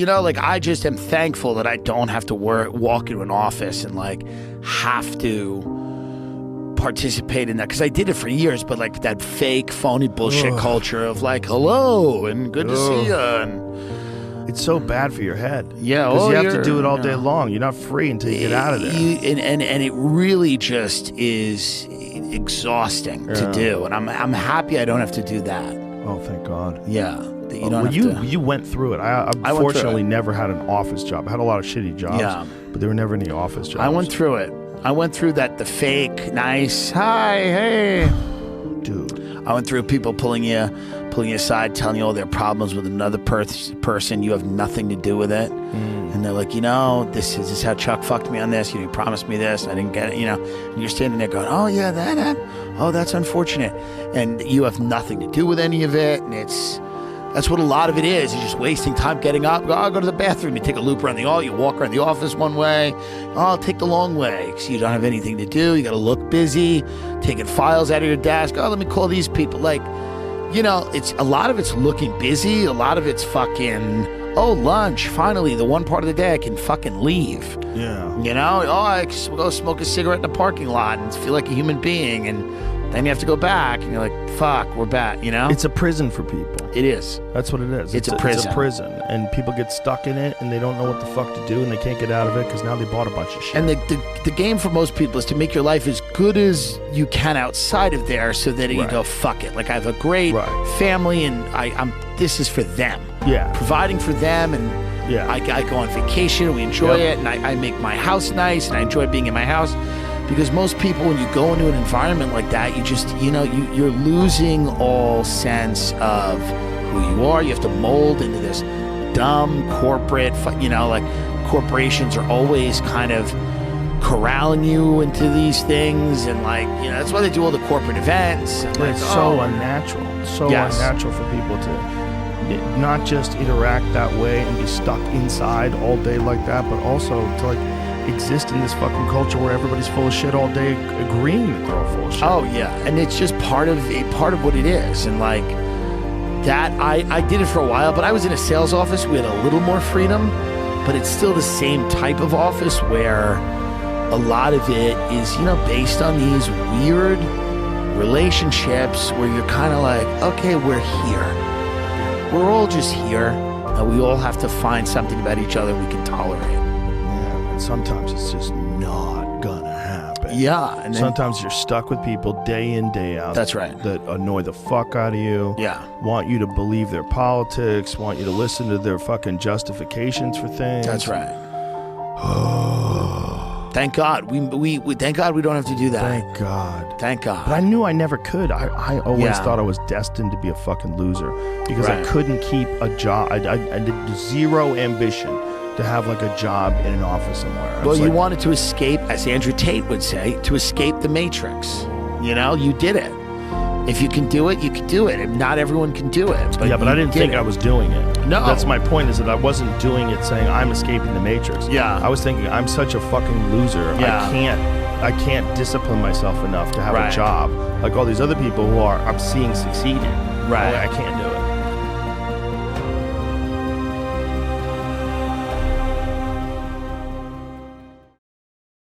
You know, like, I just am thankful that I don't have to walk into an office and, like, have to participate in that. Because I did it for years, but, like, that fake, phony bullshit culture of, like, hello, and good to see you. And it's so bad for your head. Yeah. Because you have to do it all day long. You're not free until you get out of there. And it really just is exhausting to do. And I'm happy I don't have to do that. Oh, thank God. Yeah. You went through it. I fortunately never had an office job. I had a lot of shitty jobs, but there were never any office jobs. I went through it. I went through the fake, nice, hi, hey. Dude. I went through people pulling you aside, telling you all their problems with another person. You have nothing to do with it. And they're like, this is how Chuck fucked me on this. You promised me this. I didn't get it, And you're standing there going, oh, yeah, that happened. Oh, that's unfortunate. And you have nothing to do with any of it. And that's what a lot of it is. You're just wasting time getting up. I'll go to the bathroom. You take a loop around the hall. You walk around the office one way. Oh, I'll take the long way because you don't have anything to do. You got to look busy, taking files out of your desk. Oh, let me call these people. Like, it's a lot of it's looking busy. A lot of it's fucking, oh, lunch. Finally, the one part of the day I can fucking leave. Yeah. I can go smoke a cigarette in the parking lot and feel like a human being. And then you have to go back and you're like, fuck, we're back, It's a prison for people. It is. That's what it is. It's a prison. It's a prison. And people get stuck in it and they don't know what the fuck to do and they can't get out of it because now they bought a bunch of shit. And the game for most people is to make your life as good as you can outside of there so that you go, fuck it. Like, I have a great family and this is for them. Yeah. Providing for them and I go on vacation and we enjoy it and I make my house nice and I enjoy being in my house. Because most people, when you go into an environment like that, you just, you're losing all sense of who you are. You have to mold into this dumb corporate, like corporations are always kind of corralling you into these things. And like, that's why they do all the corporate events. And it's so unnatural. So unnatural for people to not just interact that way and be stuck inside all day like that, but also to like exist in this fucking culture where everybody's full of shit all day, agreeing that they're all full of shit. Oh yeah, and it's just part of what it is. And like that, I did it for a while, but I was in a sales office. We had a little more freedom, but it's still the same type of office where a lot of it is, based on these weird relationships where you're kind of like, okay, we're here. We're all just here, and we all have to find something about each other we can tolerate. Sometimes it's just not gonna happen. Yeah. And then, sometimes you're stuck with people day in, day out. That's right. That annoy the fuck out of you. Yeah. Want you to believe their politics, want you to listen to their fucking justifications for things. That's right. Thank God. We thank God we don't have to do that. Thank God. Thank God. But I knew I never could. I always thought I was destined to be a fucking loser because I couldn't keep a job. I did zero ambition to have like a job in an office somewhere. Well, you wanted to escape, as Andrew Tate would say, to escape the matrix. You did it. If you can do it, you can do it. And not everyone can do it. But but I didn't think I was doing it. No. That's my point, is that I wasn't doing it saying I'm escaping the matrix. Yeah. I was thinking I'm such a fucking loser. Yeah. I can't discipline myself enough to have a job like all these other people who I'm seeing succeeding. Right. I can't do it.